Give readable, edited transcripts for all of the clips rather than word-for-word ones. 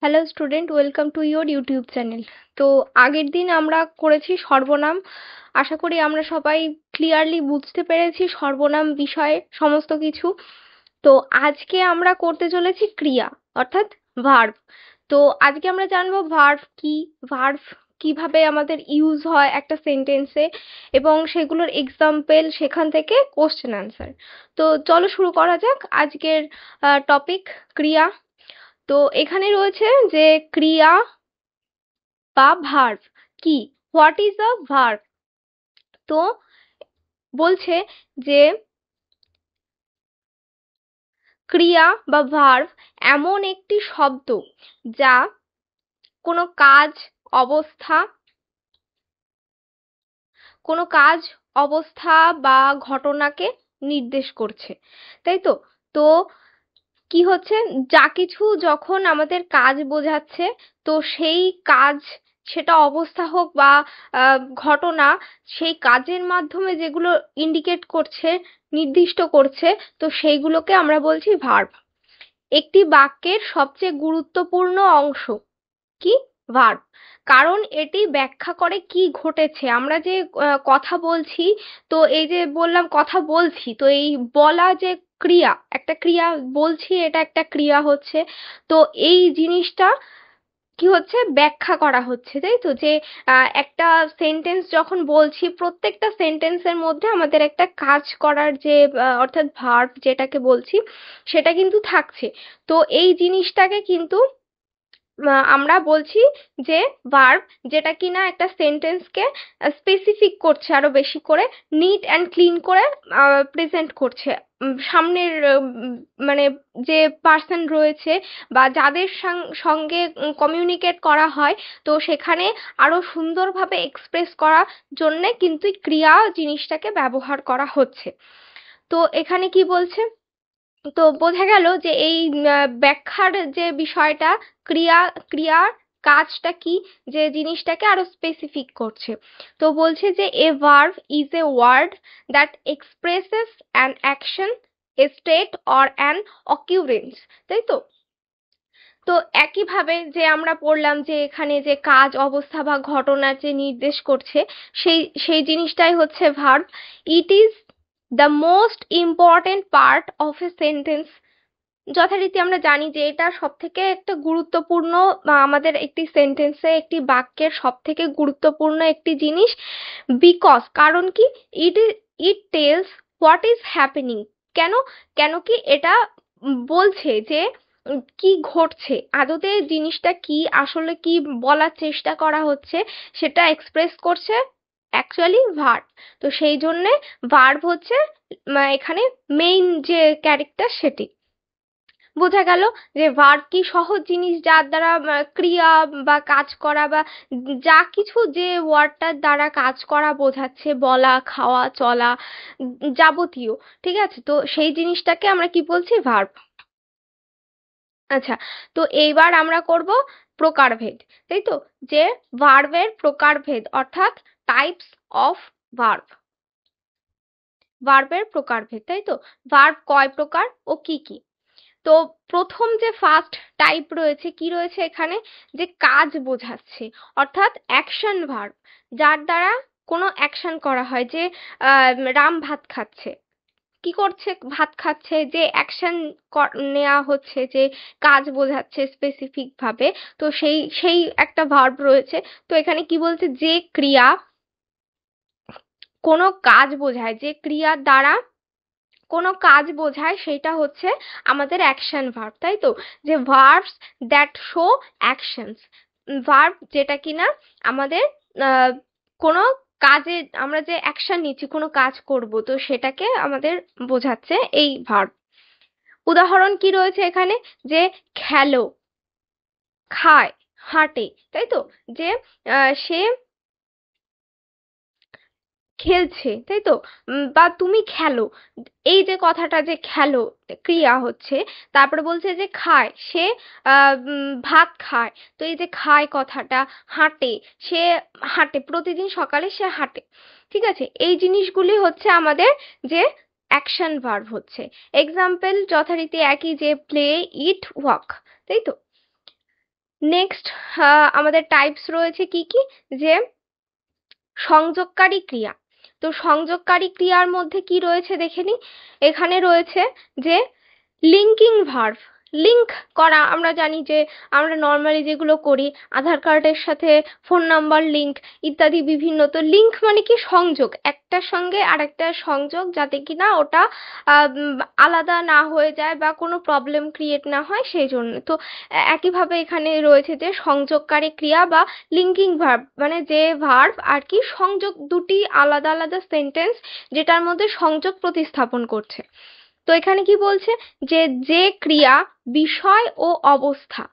Hello student, welcome to your YouTube channel. তো আগের দিন আমরা করেছি সর্বনাম। আশা করি আমরা সবাই ক্লিয়ারলি বুঝতে পেরেছি সর্বনাম বিষয়ে সমস্ত কিছু। তো আজকে আমরা করতে চলেছি ক্রিয়া, অর্থাৎ ভার্ব। তো আজকে আমরা জানবো ভার্ব কি, ভার্ব কিভাবে আমাদের ইউজ হয় একটা সেন্টেন্সে, এবং সেগুলোর এক্সাম্পল, সেখান থেকে কোশ্চেন আনসার। তো চলো শুরু করা যাক আজকের টপিক, ক্রিয়া। তো এখানে রয়েছে যে ক্রিয়া বা ভার্ব কি, হোয়াট ইজ আ ভার্ব। তো বলছে যে ক্রিয়া বা ভার্ব এমন একটি শব্দ যা কোনো কাজ, অবস্থা, কোনো কাজ, অবস্থা বা ঘটনাকে নির্দেশ করছে, তাই তো। তো কি হচ্ছে, যা কিছু যখন আমাদের কাজ বোঝাচ্ছে, তো সেই কাজ, সেটা অবস্থা হোক বা ঘটনা, সেই কাজের মাধ্যমে যেগুলো ইন্ডিকেট করছে, নির্দিষ্ট করছে, তো সেইগুলোকে আমরা বলছি ভার্ব। একটি বাক্যের সবচেয়ে গুরুত্বপূর্ণ অংশ কি, ভার্ব। কারণ এটি ব্যাখ্যা করে কি ঘটেছে। আমরা যে কথা বলছি, তো এই যে বললাম কথা বলছি, তো এই বলা যে ক্রিয়া, একটা ক্রিয়া, বলছি এটা একটা ক্রিয়া হচ্ছে। তো এই জিনিসটা কি হচ্ছে, ব্যাখ্যা করা হচ্ছে, তাই তো। যে একটা সেন্টেন্স যখন বলছি, প্রত্যেকটা সেন্টেন্সের মধ্যে আমাদের একটা কাজ করার যে অর্থাৎ ভার্ব যেটাকে বলছি, সেটা কিন্তু থাকছে। তো এই জিনিসটাকে কিন্তু আমরা বলছি যে ভার্ব, যেটা কিনা একটা সেন্টেন্সকে স্পেসিফিক করছে, আরো বেশি করে নিট অ্যান্ড ক্লিন করে প্রেজেন্ট করছে। সামনের মানে যে পার্সন রয়েছে বা যাদের সঙ্গে কমিউনিকেট করা হয়, তো সেখানে আরো সুন্দরভাবে এক্সপ্রেস করার জন্যে কিন্তু এই ক্রিয়া জিনিসটাকে ব্যবহার করা হচ্ছে। তো এখানে কি বলছে, তো বোঝা গেল যে এই ব্যাখ্যার যে বিষয়টা, ক্রিয়া, ক্রিয়ার কাজটা কি, যে জিনিসটাকে আরো স্পেসিফিক করছে। তো বলছে যে a verb is a word that expresses an action, a state or an occurrence, তাই তো। তো একইভাবে যে আমরা পড়লাম যে এখানে যে কাজ, অবস্থা বা ঘটনার যে নির্দেশ করছে, সেই সেই জিনিসটাই হচ্ছে verb. It is the most important part of a sentence. যথারীতি আমরা জানি যে এটা সব থেকে একটা গুরুত্বপূর্ণ, আমাদের একটি সেন্টেন্সে, একটি বাক্যের সব থেকে গুরুত্বপূর্ণ একটি জিনিস। বিকজ, কারণ কি, it it tells what is happening. কেন, কেন কি এটা বলছে যে কি ঘটছে, আদতে জিনিসটা কি, আসলে কি বলার চেষ্টা করা হচ্ছে, সেটা এক্সপ্রেস করছে অ্যাকচুয়ালি ভার্ব। তো সেই জন্যে ভার্ব হচ্ছে এখানে মেইন যে ক্যারেক্টার, সেটি বোঝা গেল। যে ভার্ব কি, সহজ জিনিস যার দ্বারা ক্রিয়া বা কাজ করা বা যা কিছু যে ওয়ার্ডটার দ্বারা কাজ করা বোঝাচ্ছে, বলা, খাওয়া, চলা, যাবতীয়, ঠিক আছে। তো সেই জিনিসটাকে আমরা কি বলছি, ভার্ব। আচ্ছা, তো এইবার আমরা করব প্রকারভেদ, তাই তো। যে ভার্বের প্রকারভেদ, অর্থাৎ টাইপস অফ ভার্ব, ভার্বের প্রকারভেদ, তাই তো। ভার্ব কয় প্রকার ও কি কি। তো প্রথম যে ফার্স্ট টাইপ রয়েছে, কি রয়েছে এখানে, যে কাজ বোঝাচ্ছে, অর্থাৎ অ্যাকশন ভার্ব, যার দ্বারা কোনো অ্যাকশন করা হয়। যে রাম ভাত খাচ্ছে, কি করছে, ভাত খাচ্ছে, যে অ্যাকশন নেওয়া হচ্ছে, যে কাজ বোঝাচ্ছে স্পেসিফিক ভাবে। তো সেই সেই একটা ভার্ব রয়েছে। তো এখানে কি বলছে, যে ক্রিয়া কোনো কাজ বোঝায়, যে ক্রিয়ার দ্বারা কোনো কাজ বোঝায়, সেটা হচ্ছে আমাদের অ্যাকশন ভার্ব, তাই তো। যে verbs that show actions, verb যেটা কিনা আমাদের কোনো কাজে, আমরা যে অ্যাকশন নিচ্ছি, কোনো কাজ করব, তো সেটাকে আমাদের বোঝাচ্ছে এই ভার্ব। উদাহরণ কি রয়েছে এখানে, যে খেলো, খায়, হাঁটে, তাই তো। যে সে খেলছে, তাই তো। বা তুমি খেলো, এই যে কথাটা, যে খেলো ক্রিয়া হচ্ছে। তারপরে বলছে যে খায়, সে ভাত খায়, তো এই যে খায় কথাটা, হাঁটে, সে হাঁটে, প্রতিদিন সকালে সে হাঁটে, ঠিক আছে। এই জিনিসগুলি হচ্ছে আমাদের যে অ্যাকশন ভার্ব হচ্ছে। এক্সাম্পল যথারীতি একই, যে প্লে, ইট, ওয়াক, তাই তো। নেক্সট আমাদের টাইপস রয়েছে কি কি, যে সংযোগকারী ক্রিয়া। তো সংযোগকারী ক্রিয়ার মধ্যে কি রয়েছে দেখে নিই। এখানে রয়েছে যে লিঙ্কিং ভার্ব। লিঙ্ক করা, আমরা জানি যে আমরা নর্মালি যেগুলো করি, আধার কার্ডের সাথে ফোন নাম্বার লিঙ্ক ইত্যাদি বিভিন্ন। তো লিঙ্ক মানে কি সংযোগ, একটার সঙ্গে আরেকটার সংযোগ, যাতে কিনা ওটা আলাদা না হয়ে যায় বা কোনো প্রবলেম ক্রিয়েট না হয়, সেই জন্য। তো একইভাবে এখানে রয়েছে যে সংযোগকারী ক্রিয়া বা লিঙ্কিং ভার্ব, মানে যে ভার্ব আর কি সংযোগ, দুটি আলাদা আলাদা সেন্টেন্স যেটার মধ্যে সংযোগ প্রতিস্থাপন করছে। তো এখানে কি বলছে, যে যে ক্রিয়া বিষয় ও অবস্থা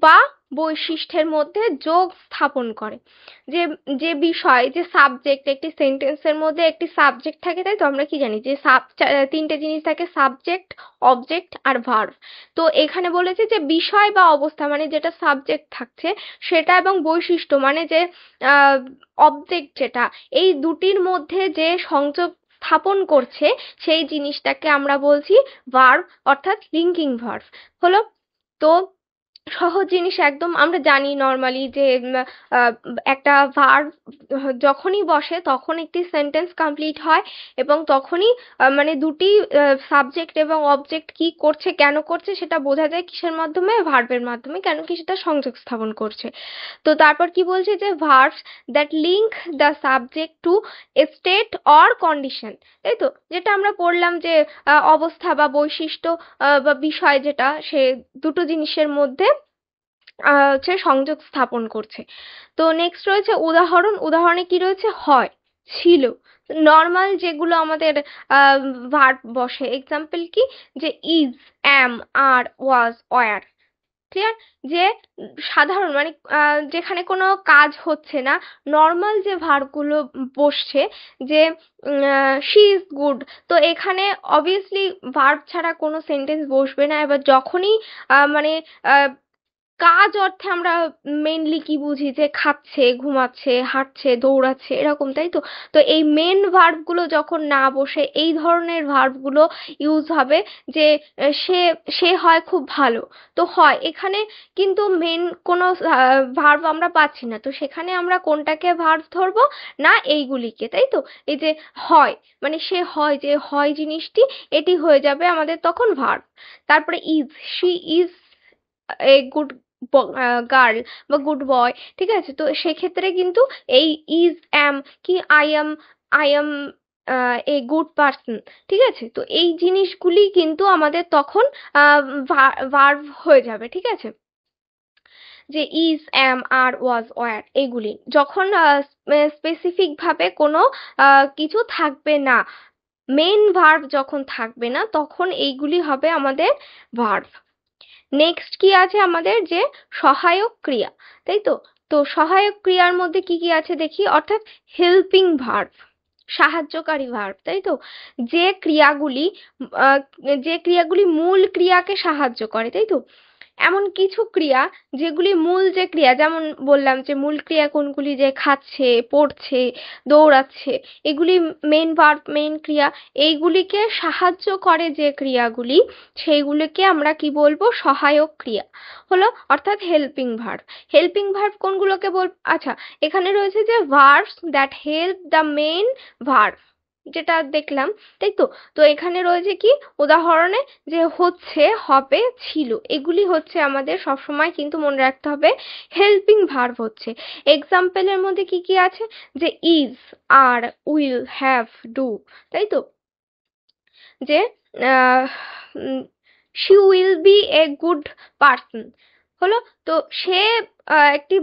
বা বৈশিষ্ট্যের মধ্যে যোগ স্থাপন করে। যে যে বিষয়, যে সাবজেক্ট, একটি সেন্টেন্সের মধ্যে একটি সাবজেক্ট থাকে, তাই তো আমরা কি জানি যে তিনটে জিনিস থাকে, সাবজেক্ট, অবজেক্ট আর ভার্ব। তো এখানে বলেছে যে বিষয় বা অবস্থা মানে যেটা সাবজেক্ট থাকছে সেটা, এবং বৈশিষ্ট্য মানে যে অবজেক্ট যেটা, এই দুটির মধ্যে যে সংযোগ স্থাপন করছে সেই জিনিসটাকে আমরা বলছি ভার্ব, অর্থাৎ লিঙ্কিং ভার্ব হলো। তো সহজ জিনিস একদম, আমরা জানি নর্মালি যে একটা ভার্ব যখনই বসে তখন একটি সেন্টেন্স কমপ্লিট হয়, এবং তখনই মানে দুটি সাবজেক্ট এবং অবজেক্ট কি করছে, কেন করছে, সেটা বোঝা যায় কিসের মাধ্যমে, ভার্বের মাধ্যমে, কেন কি সেটা সংযোগ স্থাপন করছে। তো তারপর কি বলছে, যে verbs that link the subject to A state or condition, তাই তো, যেটা আমরা পড়লাম যে অবস্থা বা বৈশিষ্ট্য বা বিষয় যেটা, সে দুটো জিনিসের মধ্যে হচ্ছে সংযোগ স্থাপন করছে। তো নেক্সট রয়েছে উদাহরণ। উদাহরণে কি রয়েছে, হয়, ছিল। নর্মাল যেগুলো আমাদের ভার্ব বসে, এক্সাম্পল কি, যে is, am, are, was, were. Clear? যে সাধারণ মানে যেখানে কোনো কাজ হচ্ছে না, নর্মাল যে ভার্বগুলো বসছে, যে শি ইজ গুড, তো এখানে অবভিয়াসলি ভার্ব ছাড়া কোনো সেন্টেন্স বসবে না। এবার যখনই মানে আহ, কাজ অর্থে আমরা মেনলি কি বুঝি, যে খাচ্ছে, ঘুমাচ্ছে, হাঁটছে, দৌড়াচ্ছে, এরকম, তাই তো। তো এই মেন ভার্বগুলো যখন না বসে এই ধরনের ভার্বগুলো ইউজ হবে, যে সে সে হয় খুব ভালো। তো হয়, এখানে কিন্তু মেন কোনো ভার্ব আমরা পাচ্ছি না, তো সেখানে আমরা কোনটাকে ভার্ব ধরবো, না এইগুলিকে, তাই তো। এই যে হয় মানে সে হয়, যে হয় জিনিসটি, এটি হয়ে যাবে আমাদের তখন ভার্ব। তারপরে is, she is a good girl বা গুড বয়, ঠিক আছে। তো সেক্ষেত্রে কিন্তু এই ইজ, অ্যাম, কি I M A good person, ঠিক আছে। তো এই জিনিসগুলি কিন্তু আমাদের তখন ভার্ব হয়ে যাবে, ঠিক আছে। যে is, am, are, was, wire, এইগুলি যখন স্পেসিফিক ভাবে কোনো কিছু থাকবে না, মেন ভার্ব যখন থাকবে না, তখন এইগুলি হবে আমাদের ভার্ব। নেক্সট কি আছে আমাদের, যে সহায়ক ক্রিয়া, তাই তো। তো সহায়ক ক্রিয়ার মধ্যে কি কি আছে দেখি, অর্থাৎ হেল্পিং ভার্ব, সাহায্যকারী ভার্ব, তাই তো। যে ক্রিয়াগুলি আহ, যে ক্রিয়াগুলি মূল ক্রিয়াকে সাহায্য করে, তাই তো। এমন কিছু ক্রিয়া যেগুলি মূল যে ক্রিয়া, যেমন বললাম যে মূল ক্রিয়া কোনগুলি, যে খাচ্ছে, পড়ছে, দৌড়াচ্ছে, এগুলি মেন ভার্ব, মেন ক্রিয়া। এইগুলিকে সাহায্য করে যে ক্রিয়াগুলি, সেইগুলিকে আমরা কি বলবো, সহায়ক ক্রিয়া হলো, অর্থাৎ হেল্পিং ভার্ব। হেল্পিং ভার্ব কোনগুলোকে আচ্ছা, এখানে রয়েছে যে verbs that help the main verb, যেটা দেখলাম, তাই তো। তো এখানে রয়েছে কি উদাহরণে, যে হচ্ছে, হবে, ছিল, এগুলি হচ্ছে আমাদের সবসময় কিন্তু মনে রাখতে হবে হেল্পিং ভার্ব হচ্ছে। এক্সাম্পলের মধ্যে কি কি আছে, যে is, are, will, have, do, তাই তো। যে she will be a good person হলো। তো সে একটি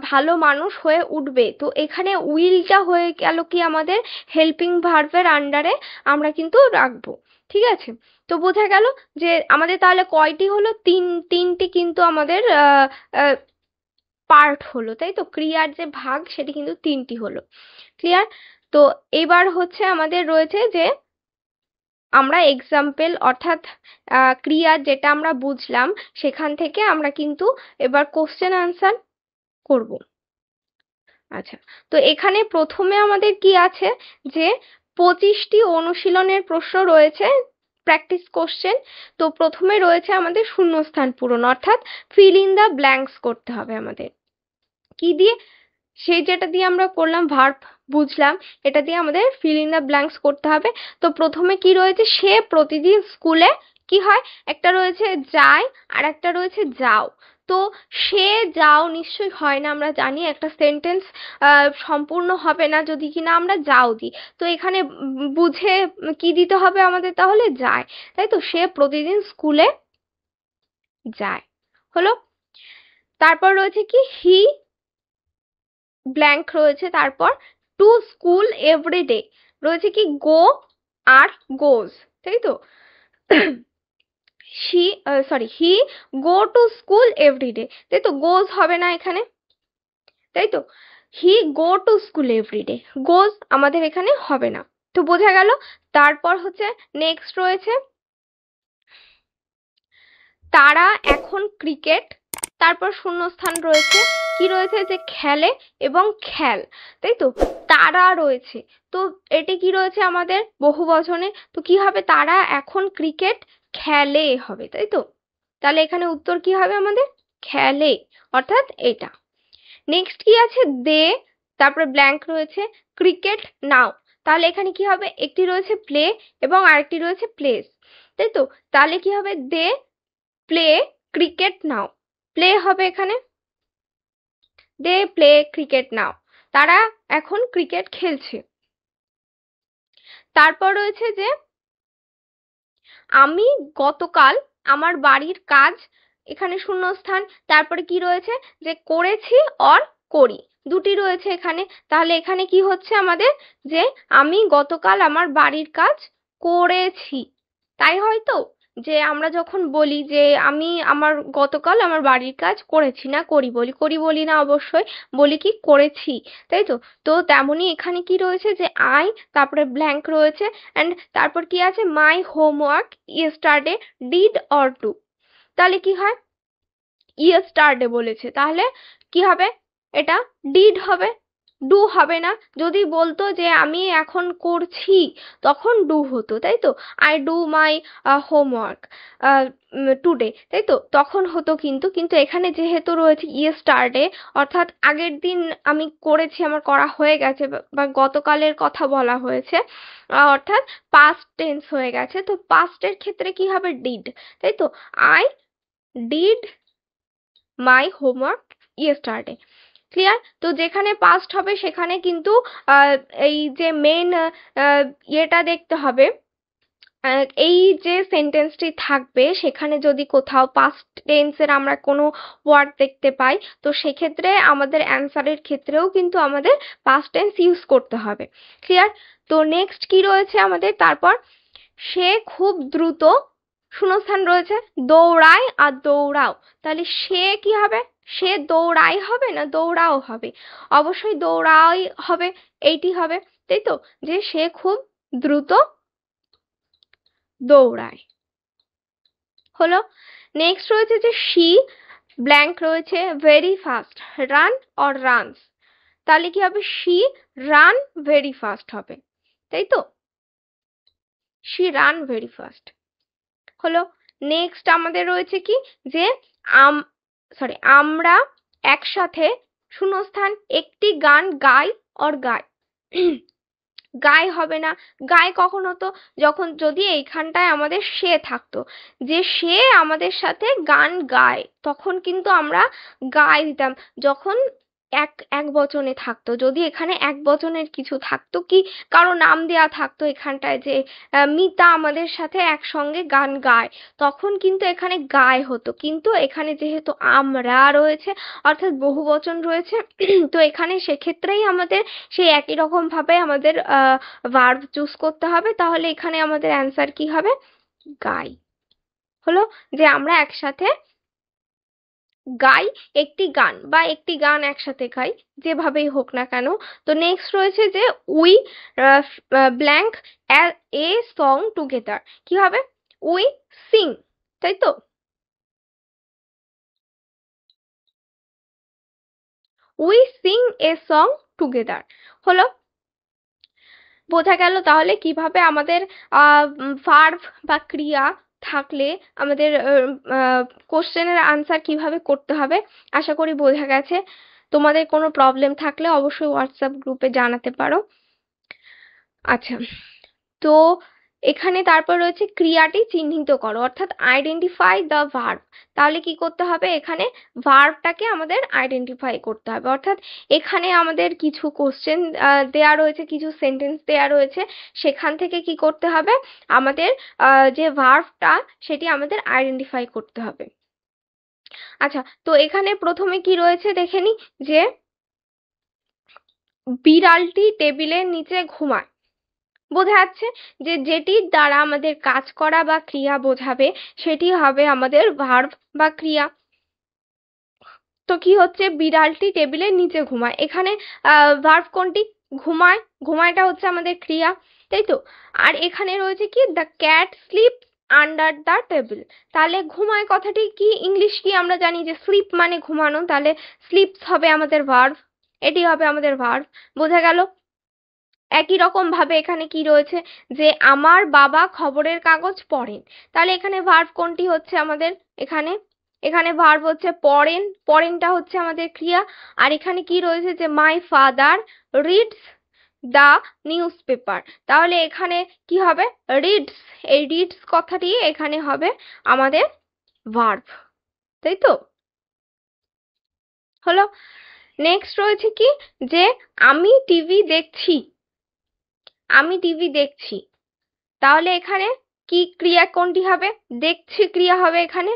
ভালো মানুষ হয়ে উঠবে। তো এখানে উইলটা হয়ে গেল কি আমাদের হেল্পিং ভার্বের আন্ডারে আমরা কিন্তু রাখবো, ঠিক আছে। তো বোঝা গেল যে আমাদের তাহলে কয়টি হলো, তিনটি কিন্তু আমাদের পার্ট হলো, তাই তো। ক্রিয়ার যে ভাগ সেটি কিন্তু তিনটি হলো। ক্লিয়ার? তো এবার হচ্ছে আমাদের রয়েছে যে আমরা এক্সাম্পল, অর্থাৎ ক্রিয়া যেটা আমরা বুঝলাম সেখান থেকে আমরা কিন্তু এবার কোশ্চেন আনসার করব। আচ্ছা, তো এখানে প্রথমে আমাদের কি আছে, যে 25টি অনুশীলনের প্রশ্ন রয়েছে, প্র্যাকটিস কোশ্চেন। তো প্রথমে রয়েছে আমাদের শূন্যস্থান পূরণ, অর্থাৎ ফিল ইন দ্য ব্ল্যাঙ্কস করতে হবে আমাদের। কি দিয়ে? সেই যেটা দিয়ে আমরা করলাম ভার্ব বুঝলাম, এটা দিয়ে আমাদের ফিল ইন দ্য ব্ল্যাঙ্কস করতে হবে। তো প্রথমে কি রয়েছে? সে প্রতিদিন স্কুলে কি হয়, একটা রয়েছে যায় আর একটা রয়েছে যাও। তো সে যাও নিশ্চয়ই হয় না, আমরা জানি একটা সেন্টেন্স সম্পূর্ণ হবে না যদি কিনা আমরা যাও দিই। তো এখানে বুঝে কি দিতে হবে আমাদের? তাহলে যায়, তাই তো। সে প্রতিদিন স্কুলে যায়, হলো। তারপর রয়েছে কি? হি ব্ল্যাঙ্ক রয়েছে, তারপর টু স্কুল এভরিডে রয়েছে কি? গো আর গোজ, তাই তো। হি গো টু স্কুল এভরিডে, তাই তো। গোজ হবে না এখানে, তাই তো। হি গো টু স্কুল এভরিডে, গোজ আমাদের এখানে হবে না। তো বোঝা গেল। তারপর হচ্ছে নেক্সট রয়েছে তারা এখন ক্রিকেট, তারপর শূন্যস্থান রয়েছে, কি রয়েছে? যে খেলে এবং খেল, তাই তো। তারা রয়েছে, তো এটি কি রয়েছে আমাদের? বহুবচনে। তো কি হবে? তারা এখন ক্রিকেট খেলে হবে, তাই তো। তাহলে এখানে উত্তর কি হবে আমাদের? খেলে, অর্থাৎ এটা। নেক্সট কি আছে? দে, তারপরে ব্ল্যাঙ্ক রয়েছে ক্রিকেট নাও। তাহলে এখানে কি হবে? একটি রয়েছে প্লে এবং আরেকটি রয়েছে প্লেস, তাই তো। তাহলে কি হবে? They play cricket now, play হবে এখানে। দে প্লে ক্রিকেট নাও, তারা এখন ক্রিকেট খেলছে। তারপর রয়েছে যে আমি গতকাল আমার বাড়ির কাজ, এখানে শূন্যস্থান। তারপরে কি রয়েছে? যে করেছি অর করি, দুটি রয়েছে এখানে। তাহলে এখানে কি হচ্ছে আমাদের? যে আমি গতকাল আমার বাড়ির কাজ করেছি, তাই হয়তো। যে আমরা যখন বলি যে আমি আমার গতকাল আমার বাড়ির কাজ করেছি, না করি বলি? করি বলি না অবশ্যই, বলি কি? করেছি, তাই তো। তো তেমনি এখানে কি রয়েছে? যে আই, তারপরে ব্ল্যাঙ্ক রয়েছে, অ্যান্ড তারপর কি আছে? My homework yesterday did or do. তাহলে কি হয়? ইয়েস্টারডে বলেছে, তাহলে কি হবে? এটা ডিড হবে, ডু হবে না। যদি বলতো যে আমি এখন করছি, তখন ডু হতো, তাই তো। I do my homework today, তাই তো, তখন হতো। কিন্তু কিন্তু এখানে যেহেতু রয়েছে ইয়েস্টারডে, অর্থাৎ আগের দিন আমি করেছি, আমার করা হয়ে গেছে, বা গতকালের কথা বলা হয়েছে, অর্থাৎ পাস্ট টেন্স হয়ে গেছে। তো পাস্টের ক্ষেত্রে কি হবে? ডিড, তাই তো। I did my homework yesterday, clear? তো যেখানে পাস্ট হবে সেখানে কিন্তু এই যে মেন ইয়েটা দেখতে হবে, এই যে সেন্টেন্সটি থাকবে সেখানে যদি কোথাও পাস্ট টেন্সের আমরা কোনো ওয়ার্ড দেখতে পাই, তো সেক্ষেত্রে আমাদের অ্যান্সারের ক্ষেত্রেও কিন্তু আমাদের পাস্ট টেন্স ইউজ করতে হবে, ক্লিয়ার? তো নেক্সট কি রয়েছে আমাদের? তারপর সে খুব দ্রুত, শূন্যস্থান রয়েছে, দৌড়ায় আর দৌড়াও। তাহলে সে কি হবে? সে দৌড়াই হবে না দৌড়াও হবে? অবশ্যই দৌড়াই হবে, এইটি হবে, তাই তো। যে সে খুব দ্রুত দৌড়ায়, হলো। নেক্সট রয়েছে যে শি ব্ল্যাঙ্ক রয়েছে very fast run or runs. তাহলে কি হবে? শি রান ভেরি ফাস্ট হবে, তাই তো। শি রান ভেরি ফাস্ট, হলো। নেক্সট আমাদের রয়েছে কি? যে আম আমরা একসাথে, শূন্যস্থান, একটি গান গাই অর গায়। গায় হবে না, গায় কখন হতো? যখন যদি এইখানটায় আমাদের সে থাকতো, যে সে আমাদের সাথে গান গায়, তখন কিন্তু আমরা গায় দিতাম। যখন এক এক বচনে থাকতো, যদি এখানে এক বচনের কিছু থাকতো, কি কারো নাম দেয়া থাকতো এখানটায়, যে মিতা আমাদের সাথে একসঙ্গে গান গায়, তখন কিন্তু এখানে গায় হতো। কিন্তু এখানে যেহেতু আমরা রয়েছে, অর্থাৎ বহু বচন রয়েছে, তো এখানে সেক্ষেত্রেই আমাদের সেই একই রকম ভাবে আমাদের ভার্ব চুজ করতে হবে। তাহলে এখানে আমাদের অ্যান্সার কি হবে? গাই, হলো। যে আমরা একসাথে গাই একটি গান, বা একটি গান একসাথে গাই, যেভাবেই হোক না কেন। তো নেক্সট রয়েছে যে we blank a song together, কি হবে? উই সিং, তাই তো। We Singh a song together, হলো। বোঝা গেল তাহলে কিভাবে আমাদের ভার্ব বা ক্রিয়া থাকলে আমাদের কোশ্চেনের আনসার কিভাবে করতে হবে। আশা করি বোঝা গেছে। তোমাদের কোনো প্রবলেম থাকলে অবশ্যই হোয়াটসঅ্যাপ গ্রুপে জানাতে পারো। আচ্ছা, তো এখানে তারপর রয়েছে ক্রিয়াটি চিহ্নিত করো, অর্থাৎ আইডেন্টিফাই দ্য ভার্ব। তাহলে কি করতে হবে, এখানে ভার্বটাকে আমাদের আইডেন্টিফাই করতে হবে, অর্থাৎ এখানে আমাদের কিছু কোশ্চেন দেয়া রয়েছে, কিছু সেন্টেন্স দেয়া রয়েছে, সেখান থেকে কি করতে হবে, আমাদের যে ভার্বটা সেটি আমাদের আইডেন্টিফাই করতে হবে। আচ্ছা, তো এখানে প্রথমে কি রয়েছে দেখে নি, যে বিড়ালটি টেবিলের নিচে ঘুমায়। বোঝা যাচ্ছে যে যেটির দ্বারা আমাদের কাজ করা বা ক্রিয়া বোঝাবে সেটি হবে আমাদের ভার্ব বা ক্রিয়া। তো কি হচ্ছে, বিড়ালটি টেবিলের নিচে ঘুমায়, এখানে ভার্ব কোনটি, ঘুমায়, ঘুমায়টা হচ্ছে আমাদের ক্রিয়া, তাই তো। আর এখানে রয়েছে কি, the cat sleep under the table. তাহলে ঘুমায় কথাটি কি, ইংলিশ কি আমরা জানি যে স্লিপ মানে ঘুমানো, তাহলে স্লিপস হবে আমাদের ভার্ব, এটি হবে আমাদের ভার্ব। বোঝা গেল। একই রকম ভাবে এখানে কি রয়েছে, যে আমার বাবা খবরের কাগজ পড়েন। তাহলে এখানে ভার্ব কোনটি হচ্ছে আমাদের, এখানে এখানে ভার্ব হচ্ছে পড়েন, পড়েনটা হচ্ছে আমাদের ক্রিয়া। আর এখানে কি রয়েছে, যে my father reads the news paper. তাহলে এখানে কি হবে, রিডস, এই রিডস কথাটি এখানে হবে আমাদের ভার্ব, তাই তো। হলো। নেক্সট রয়েছে কি, যে আমি টিভি দেখছি, আমি টিভি দেখছি। তাহলে এখানে কি ক্রিয়া কোনটি হবে, দেখছি ক্রিয়া হবে এখানে।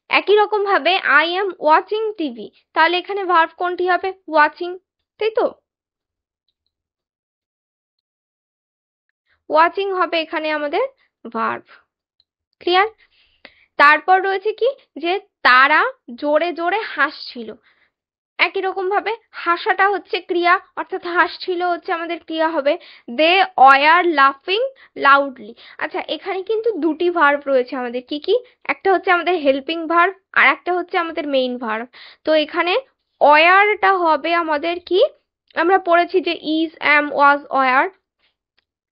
একই রকম ভাবে আই এম ওয়াচিং টিভি, তাহলে এখানে ভার্ব কোনটি হবে, ওয়াচিং, তাই তো। ওয়াচিং হবে এখানে আমাদের ভার্ব। ক্লিয়ার। তারপর রয়েছে কি, যে তারা জোরে জোরে হাসছিল। একই রকম ভাবে হাসাটা হচ্ছে ক্রিয়া, অর্থাৎ হাসছিল হচ্ছে আমাদের ক্রিয়া হবে। দে ওয়ার লাফিং লাউডলি। আচ্ছা, এখানে কিন্তু দুটি ভার্ব রয়েছে আমাদের, কি কি, একটা হচ্ছে আমাদের হেল্পিং ভার্ব আর একটা হচ্ছে আমাদের মেইন ভার্ব। তো এখানে ওয়ারটা হবে আমাদের কি, আমরা পড়েছি যে is, am, was, were,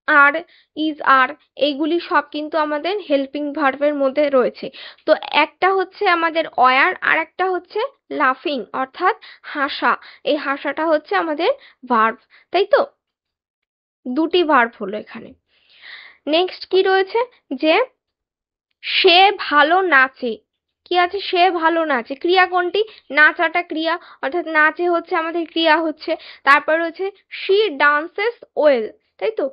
are, is, are, এইগুলি সব কিন্তু আমাদের হেল্পিং ভার্বের মধ্যে রয়েছে। তো একটা হচ্ছে আমাদের ওয়ার আর একটা হচ্ছে লাফিং, অর্থাৎ হাসা, এই হাসাটা হচ্ছে আমাদের ভার্ব, তাই তো। দুটি ভার্ব হলো এখানে। নেক্সট কি রয়েছে, যে সে ভালো নাচে। কি আছে, সে ভালো নাচে, ক্রিয়া কোনটি, নাচাটা ক্রিয়া, অর্থাৎ নাচে হচ্ছে আমাদের ক্রিয়া হচ্ছে। তারপর রয়েছে শি ডান্সেস ওয়েল, তাই তো।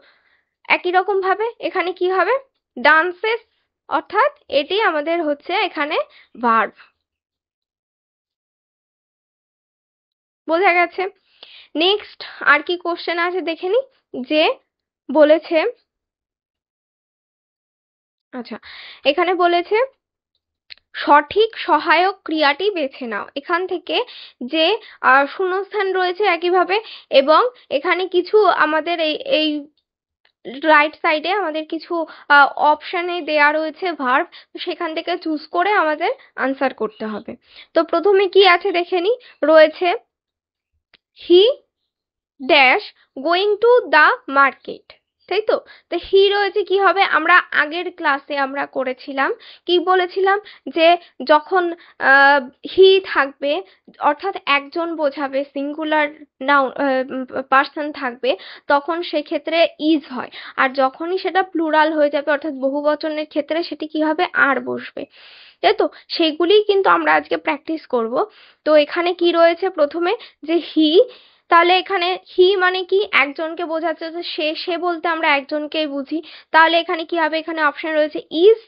একই রকম ভাবে এখানে কি হবে, ডান্সেস, অর্থাৎ এটি আমাদের হচ্ছে এখানে ভার্ব। বোঝা গেছে। নেক্সট আর কি কোশ্চেন আছে দেখে নি, যে বলেছে, আচ্ছা এখানে বলেছে সঠিক সহায়ক ক্রিয়াটি বেছে নাও। এখান থেকে যে শূন্যস্থান রয়েছে একইভাবে, এবং এখানে কিছু আমাদের এই রাইট সাইডে আমাদের কিছু অপশানে দেয়া রয়েছে ভার্ব, সেখান থেকে চুজ করে আমাদের আনসার করতে হবে। তো প্রথমে কি আছে দেখে নি, রয়েছে he dash going to the market, তাই তো। তো হি রয়েছে, কি হবে, আমরা আগের ক্লাসে আমরা করেছিলাম, কি বলেছিলাম, যে যখন হি থাকবে, অর্থাৎ একজন বোঝাবে, সিঙ্গুলার নাউন পার্সন থাকবে, তখন সেক্ষেত্রে ইজ হয়। আর যখনই সেটা প্লুরাল হয়ে যাবে, অর্থাৎ বহুবচনের ক্ষেত্রে, সেটি কি হবে, আর বসবে, তাই তো। সেইগুলিই কিন্তু আমরা আজকে প্র্যাকটিস করব। তো এখানে কি রয়েছে প্রথমে, যে হি, তাহলে এখানে হি মানে কি, একজনকে বোঝাচ্ছে, যে সে, সে বলতে আমরা একজনকেই বুঝি। তাহলে এখানে কি হবে, এখানে অপশন রয়েছে ইজ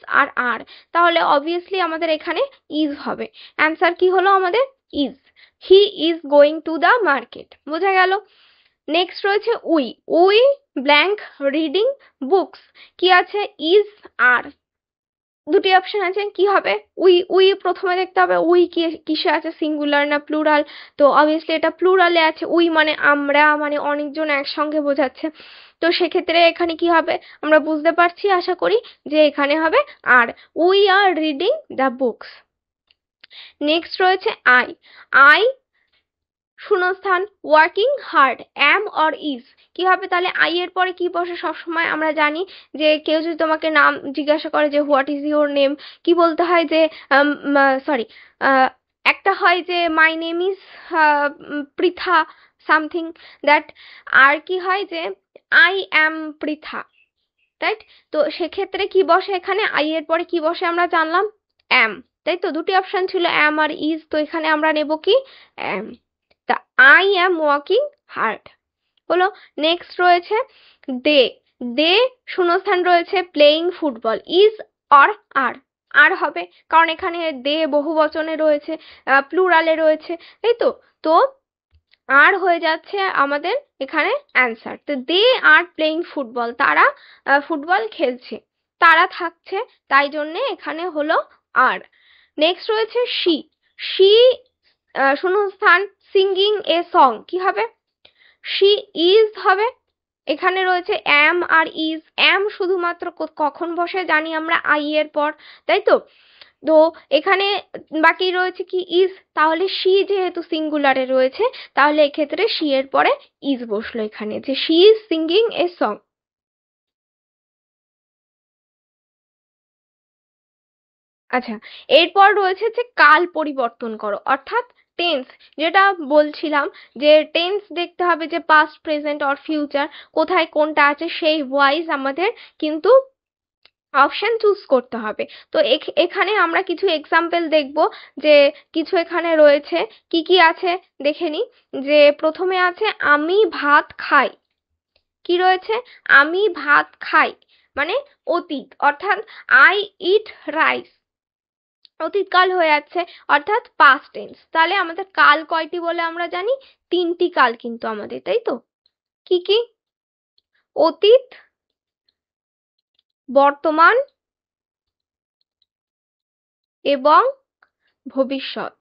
আর, তাহলে অবভিয়াসলি আমাদের এখানে ইজ হবে। অ্যান্সার কি হলো আমাদের, is. He is going to the market. বোঝা গেল। নেক্সট রয়েছে we, we blank reading books. কি আছে, ইজ আর, দুটি অপশন আছে, কি হবে, উই, উই প্রথমে দেখতে হবে উই কি কিসে আছে, সিঙ্গুলার না প্লুরাল। তো অবভিয়াসলি এটা প্লুরালে আছে, উই মানে আমরা, মানে অনেকজন একসঙ্গে বোঝাচ্ছে। তো সেক্ষেত্রে এখানে কি হবে, আমরা বুঝতে পারছি আশা করি, যে এখানে হবে are, we are reading the books. Next রয়েছে আই, আই শূন্যস্থান working hard, am or is কি হবে তাহলে? আই এর পরে কি বসে সবসময় আমরা জানি যে কেউ যদি তোমাকে নাম জিজ্ঞাসা করে যে হোয়াট ইজ ইউর নেম, কি বলতে হয় যে সরি, একটা হয় যে my name is Pritha something that, আর কি হয় যে আই অ্যাম পৃথা, রাইট? তো সেক্ষেত্রে কি বসে এখানে? আই এর পরে কি বসে আমরা জানলাম? অ্যাম, তাই তো? দুটি অপশন ছিল অ্যাম আর ইজ, তো এখানে আমরা নেব কি? অ্যাম। তা আই অ্যাম ওয়ার্কিং হার্ড হলো। নেক্সট রয়েছে দে, দে শূন্যস্থান রয়েছে প্লেয়িং ফুটবল, ইজ অর আর, আর হবে কারণ এখানে দে বহু বচনে রয়েছে, প্লুরালে রয়েছে, তাই তো? তো আর হয়ে যাচ্ছে আমাদের এখানে অ্যান্সার। তো দে আর প্লেইং ফুটবল, তারা ফুটবল খেলছে, তারা থাকছে, তাই জন্যে এখানে হলো আর। নেক্সট রয়েছে শি, শি শূন্যস্থান সিঙ্গিং এ সং, কি হবে? শি ইজ হবে। এখানে রয়েছে অ্যাম আর ইজ, অ্যাম শুধুমাত্র কখন বসে জানি আমরা? আই এর পর, তাই তো? তো এখানে বাকি রয়েছে কি? ইজ, তাহলে শি যেহেতু সিঙ্গুলারে রয়েছে তাহলে এক্ষেত্রে শি এর পরে ইজ বসলো এখানে, যে she is singing a song. আচ্ছা, এরপর রয়েছে যে কাল পরিবর্তন করো, অর্থাৎ টেন্স, যেটা বলছিলাম যে টেন্স দেখতে হবে যে পাস্ট, প্রেজেন্ট অর ফিউচার, কোথায় কোনটা আছে সেই ওয়াইজ আমাদের কিন্তু অপশন চুজ করতে হবে। তো এখানে আমরা কিছু এক্সাম্পল দেখব, যে কিছু এখানে রয়েছে, কি কি আছে দেখে নি। যে প্রথমে আছে আমি ভাত খাই, কি রয়েছে? আমি ভাত খাই মানে অতীত, অর্থাৎ আই ইট রাইস, অতীতকাল হয়ে যাচ্ছে, অর্থাৎ পাস্ট টেন্স। তাহলে আমাদের কাল কয়টি বলে আমরা জানি? তিনটি কাল কিন্তু আমাদের, তাই তো? কি কি? অতীত, বর্তমান এবং ভবিষ্যৎ,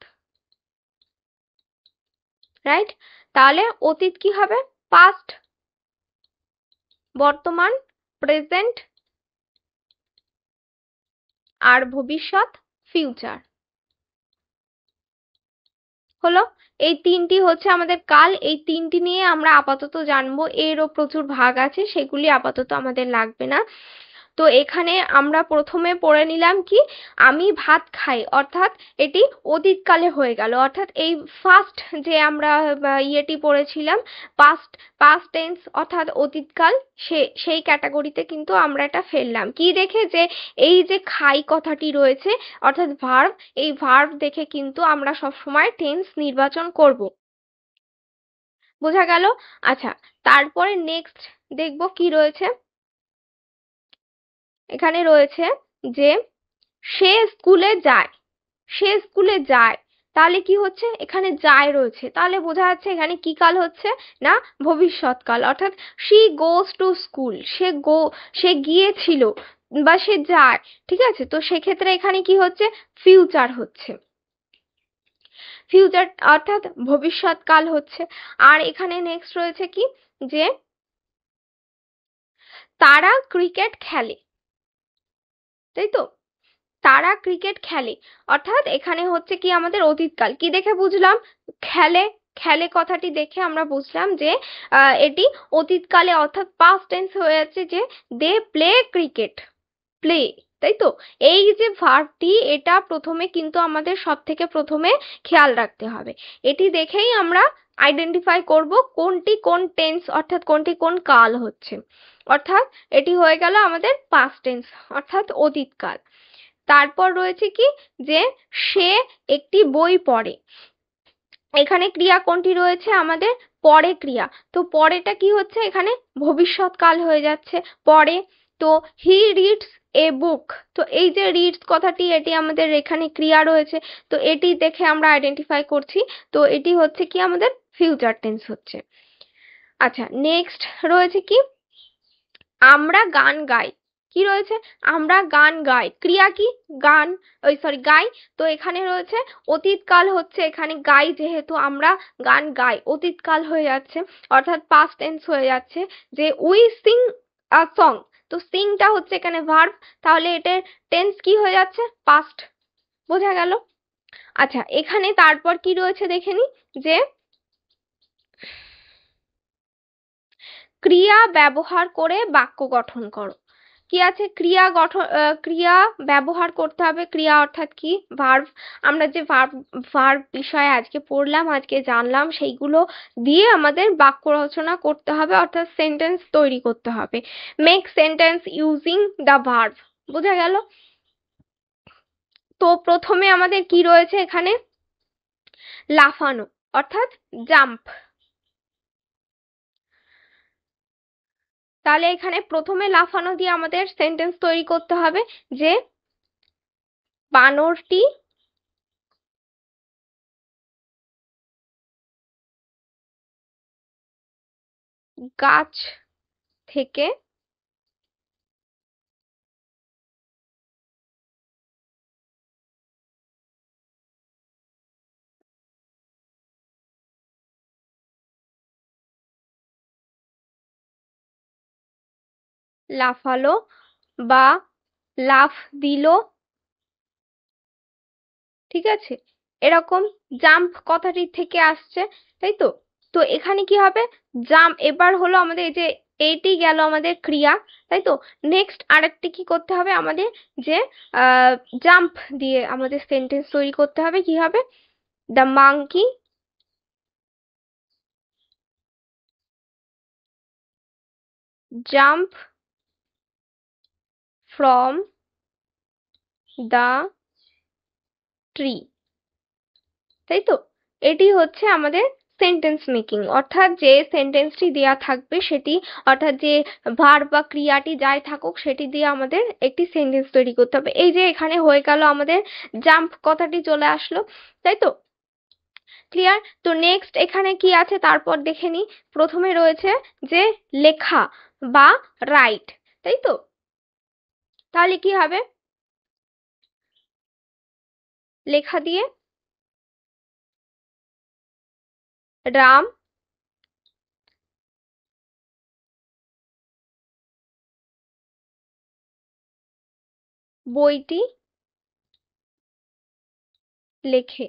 রাইট? তাহলে অতীত কি হবে? পাস্ট, বর্তমান প্রেজেন্ট, আর ভবিষ্যৎ ফিউচার হলো। এই তিনটি হচ্ছে আমাদের কাল, এই তিনটি নিয়ে আমরা আপাতত জানবো, এরও প্রচুর ভাগ আছে, সেগুলি আপাতত আমাদের লাগবে না। তো এখানে আমরা প্রথমে পড়ে নিলাম কি? আমি ভাত খাই, অর্থাৎ এটি অতীতকালে হয়ে গেল, অর্থাৎ এই ফার্স্ট যে আমরা ইয়েটি পড়েছিলাম পাস্ট, পাস্ট টেন্স অর্থাৎ অতীতকাল, সেই ক্যাটাগরিতে কিন্তু আমরা এটা ফেললাম কি দেখে? যে এই যে খাই কথাটি রয়েছে অর্থাৎ ভার্ব, এই ভার্ব দেখে কিন্তু আমরা সব সময় টেন্স নির্বাচন করব। বোঝা গেল? আচ্ছা, তারপরে নেক্সট দেখব কি রয়েছে। এখানে রয়েছে যে সে স্কুলে যায়, সে স্কুলে যায়, তাহলে কি হচ্ছে? এখানে যায় রয়েছে, তাহলে বোঝা যাচ্ছে এখানে কি কাল হচ্ছে না? ভবিষ্যৎকাল, অর্থাৎ শি গোজ টু স্কুল, সে গিয়েছিল বা সে যায়, ঠিক আছে? তো সেক্ষেত্রে এখানে কি হচ্ছে? ফিউচার হচ্ছে, ফিউচার অর্থাৎ ভবিষ্যৎকাল হচ্ছে। আর এখানে নেক্সট রয়েছে কি? যে তারা ক্রিকেট খেলে, তাই তো? তারা ক্রিকেট খেলে, অর্থাৎ এখানে হচ্ছে কি আমাদের অতীতকাল। কি দেখে বুঝলাম? খেলে, খেলে কথাটি দেখে আমরা বুঝলাম যে এটি অতীতকালে অর্থাৎ পাস্ট টেন্স হয়ে যাচ্ছে, যে দে প্লে ক্রিকেট, প্লে, তাই তো? এই যে ভার্বটি, এটা প্রথমে কিন্তু আমাদের সব থেকে প্রথমে খেয়াল রাখতে হবে, এটি দেখেই আমরা আইডেন্টিফাই করব কোনটি কোন টেন্স, অর্থাৎ কোনটি কোন কাল হচ্ছে। অর্থাৎ এটি হয়ে গেল আমাদের পাস্ট টেন্স অর্থাৎ অতীতকাল। তারপর রয়েছে কি? যে সে একটি বই পড়ে, এখানে ক্রিয়া কোনটি রয়েছে আমাদের? পরে ক্রিয়া, তো পরেটা কি হচ্ছে? এখানে ভবিষ্যৎকাল হয়ে যাচ্ছে পরে। তো হি রিডস এ বুক, তো এই যে রিডস কথাটি, এটি আমাদের এখানে ক্রিয়া রয়েছে, তো এটি দেখে আমরা আইডেন্টিফাই করছি, তো এটি হচ্ছে কি আমাদের ফিউচার টেন্স হচ্ছে। আচ্ছা, নেক্সট রয়েছে কি? আমরা গান গাই, কি রয়েছে? আমরা গান গাই, ক্রিয়া কি? গান, ওই সরি গাই, তো এখানে রয়েছে অতীতকাল হচ্ছে, এখানে গাই যেহেতু আমরা গান গাই, অতীতকাল হয়ে যাচ্ছে, অর্থাৎ পাস্ট টেন্স হয়ে যাচ্ছে, যে উই সিং আ সং, তো সিংটা হচ্ছে এখানে ভার্ব, তাহলে এটার টেন্স কি হয়ে যাচ্ছে? পাস্ট। বোঝা গেল? আচ্ছা, এখানে তারপর কি রয়েছে দেখে নি। যে ক্রিয়া ব্যবহার করে বাক্য গঠন করো। কি আছে? ক্রিয়া গঠন, ক্রিয়া ব্যবহার করতে হবে। ক্রিয়া অর্থাৎ কি? ভার্ব। আমরা যে ভার্ব ভার্ব বিষয়ে আজকে পড়লাম, আজকে জানলাম, সেইগুলো দিয়ে আমাদের বাক্য রচনা করতে হবে, অর্থাৎ সেন্টেন্স তৈরি করতে হবে। Make sentence using the verb. বোঝা গেল? তো প্রথমে আমাদের কি রয়েছে এখানে? লাফানো অর্থাৎ জাম্প। তাহলে এখানে প্রথমে লাফানো দিয়ে আমাদের সেন্টেন্স তৈরি করতে হবে যে বানরটি গাছ থেকে লাফালো বা লাফ দিল, ঠিক আছে? এরকম জাম্প কথাটি থেকে আসছে, তাই তো? তো এখানে কি হবে? জাম্প। এবার হলো আমাদের এই যে এইটি গেল আমাদের ক্রিয়া, তাই তো? নেক্সট আরেকটি কি করতে হবে আমাদের? যে জাম্প দিয়ে আমাদের সেন্টেন্স তৈরি করতে হবে। কি হবে? The monkey jump from the tree. তাই তো? এটি হচ্ছে আমাদের সেন্টেন্স মেকিং, অর্থাৎ যে সেন্টেন্সটি দেয়া থাকবে সেটি, অর্থাৎ যে ভার্ব বা ক্রিয়াটি যাই থাকুক সেটি দিয়ে আমাদের একটি সেন্টেন্স তৈরি করতে হবে। এই যে এখানে হয়ে গেল আমাদের জাম্প কথাটি চলে আসলো, তাই তো? ক্লিয়ার? তো নেক্সট এখানে কি আছে তারপর দেখে নিই। প্রথমে রয়েছে যে লেখা বা রাইট, তাই তো? তাহলে কি হবে? লেখা দিয়ে রাম বইটি লেখে।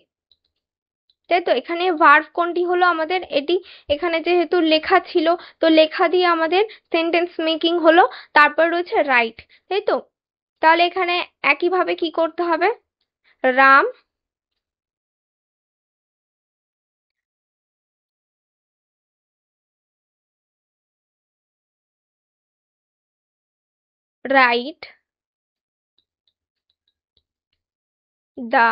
তাই তো? এখানে ভার্ব কোনটি হলো আমাদের? এটি। এখানে যেহেতু লেখা ছিল, তো লেখা দিয়ে আমাদের সেন্টেন্স মেকিং হলো। তারপর রয়েছে রাইট, তাই তো? তাহলে এখানে একইভাবে কি করতে হবে? Ram write the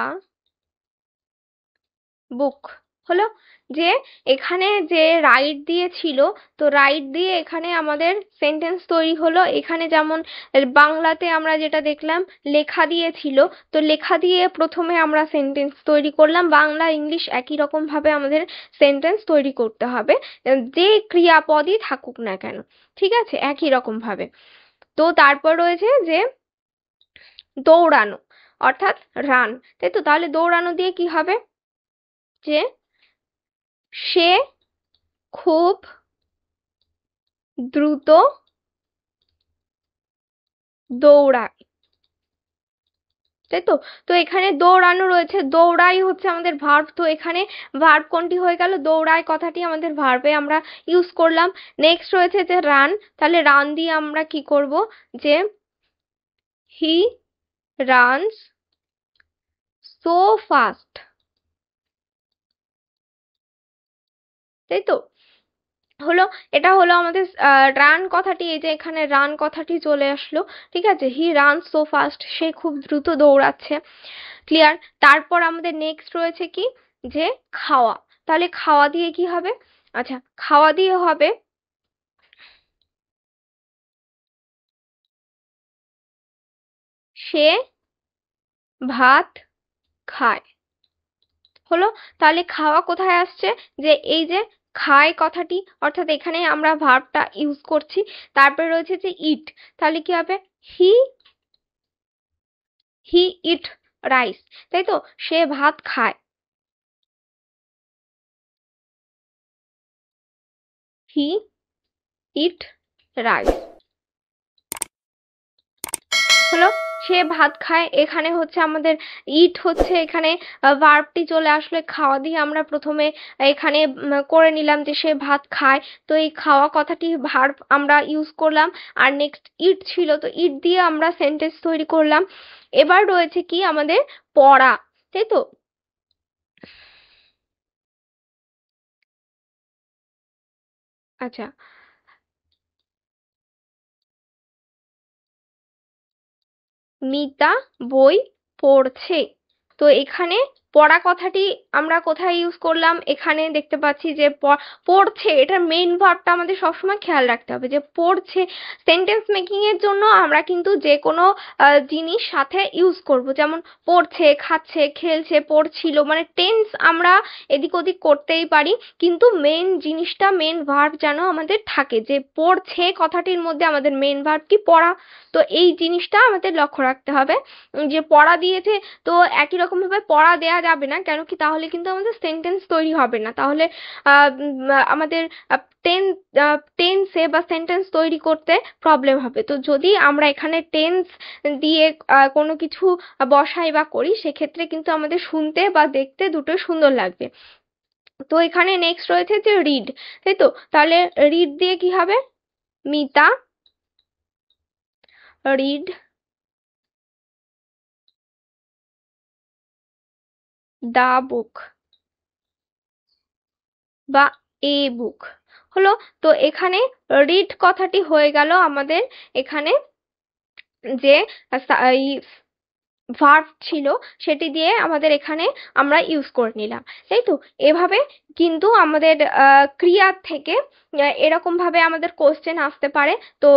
book. হলো যে এখানে যে রাইট দিয়ে ছিল, তো রাইট দিয়ে এখানে আমাদের সেন্টেন্স তৈরি হলো। এখানে যেমন বাংলাতে আমরা যেটা দেখলাম লেখা দিয়ে ছিল, তো লেখা দিয়ে প্রথমে আমরা সেন্টেন্স তৈরি করলাম। বাংলা ইংলিশ একই রকম ভাবে আমাদের সেন্টেন্স তৈরি করতে হবে, যে ক্রিয়াপদই থাকুক না কেন, ঠিক আছে? একই রকম ভাবে। তো তারপর রয়েছে যে দৌড়ানো অর্থাৎ রান, তাই তো? তাহলে দৌড়ানো দিয়ে কি হবে? যে সে খুব দ্রুত দৌড়ায়, তাই তো? তো এখানে দৌড়ানো রয়েছে, দৌড়াই হচ্ছে আমাদের ভার্ব। তো এখানে ভার্ব কোনটি হয়ে গেল? দৌড়ায় কথাটি আমাদের ভার্বে আমরা ইউজ করলাম। নেক্সট রয়েছে যে রান। তাহলে রান দিয়ে আমরা কি করব? যে হি রানস সো ফাস্ট, তাই তো? হলো, এটা হলো আমাদের রান কথাটি। এই যে এখানে রান কথাটি চলে আসলো, ঠিক আছে? হি রান সো ফাস্ট, সে খুব দ্রুত দৌড়াচ্ছে। ক্লিয়ার? তারপর আমাদের নেক্সট রয়েছে কি? যে খাওয়া। তাহলে খাওয়া দিয়ে কি হবে? আচ্ছা, খাওয়া দিয়ে হবে সে ভাত খায়। হলো? তাহলে খাওয়া কোথায় আসছে? যে এই যে খায় কথাটি, অর্থাৎ এখানে আমরা ভার্বটা ইউজ করছি। তারপরে রয়েছে যে ইট। তাহলে কি হবে? হি হি ইট রাইস, তাই তো? সে ভাত খায়। হি ইট রাইস। হলো? সে ভাত খায়, এখানে হচ্ছে আমাদের ইট হচ্ছে এখানে ভার্বটি চলে আসলে, খাওয়া দিয়ে আমরা প্রথমে এখানে করে নিলাম যে সে ভাত খায়। তো এই খাওয়া কথাটি ভার্ব আমরা ইউজ করলাম। আর নেক্সট ইট ছিল, তো ইট দিয়ে আমরা সেন্টেন্স তৈরি করলাম। এবার রয়েছে কি আমাদের পড়া, তাই তো? আচ্ছা, মিতা বই পড়ছে। তো এখানে পড়া কথাটি আমরা কোথায় ইউজ করলাম? এখানে দেখতে পাচ্ছি যে পড়ছে, এটার মেইন ভার্বটা আমাদের সবসময় খেয়াল রাখতে হবে যে পড়ছে। সেন্টেন্স মেকিং এর জন্য আমরা কিন্তু যে কোনো জিনিস সাথে ইউজ করব, যেমন পড়ছে, খাচ্ছে, খেলছে, পড়ছিল, মানে টেন্স আমরা এদিক ওদিক করতেই পারি, কিন্তু মেইন জিনিসটা, মেইন ভার্ব যেন আমাদের থাকে, যে পড়ছে কথাটির মধ্যে আমাদের মেইন ভার্ব কি? পড়া। তো এই জিনিসটা আমাদের লক্ষ্য রাখতে হবে যে পড়া দিয়েছে, তো একই রকম ভাবে পড়া দেয়া যাবে না, কেন কি? তাহলে কিন্তু আমাদের সেন্টেন্স তৈরি হবে না, তাহলে আমাদের টেন্সে বা সেন্টেন্স তৈরি করতে প্রবলেম হবে। তো যদি আমরা এখানে টেন্স দিয়ে কোনো কিছু বসাই বা করি, সেক্ষেত্রে কিন্তু আমাদের শুনতে বা দেখতে দুটোই সুন্দর লাগবে। তো এখানে নেক্সট রয়েছে যে রিড, তাই তো? তাহলে রিড দিয়ে কি হবে? মিতা রিড দা বুক বা এ বুক হলো। তো এখানে রিড কথাটি হয়ে গেল আমাদের এখানে যে ভার্ব ছিল, সেটি দিয়ে আমাদের এখানে আমরা ইউজ করে নিলাম, তাই তো? এভাবে কিন্তু আমাদের ক্রিয়ার থেকে এরকম ভাবে আমাদের কোশ্চেন আসতে পারে। তো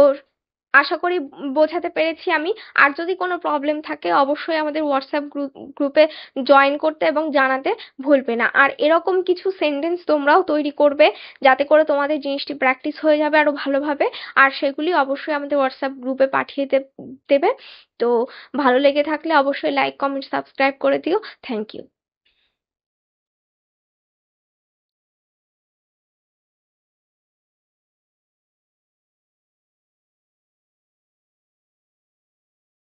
আশা করি বোঝাতে পেরেছি আমি। আর যদি কোনো প্রবলেম থাকে অবশ্যই আমাদের হোয়াটসঅ্যাপ গ্রুপে জয়েন করতে এবং জানাতে ভুলবে না। আর এরকম কিছু সেন্টেন্স তোমরাও তৈরি করবে, যাতে করে তোমাদের জিনিসটি প্র্যাকটিস হয়ে যাবে আরো ভালোভাবে। আর সেগুলি অবশ্যই আমাদের হোয়াটসঅ্যাপ গ্রুপে পাঠিয়ে দেবে। তো ভালো লেগে থাকলে অবশ্যই লাইক, কমেন্ট, সাবস্ক্রাইব করে দিও। Thank you.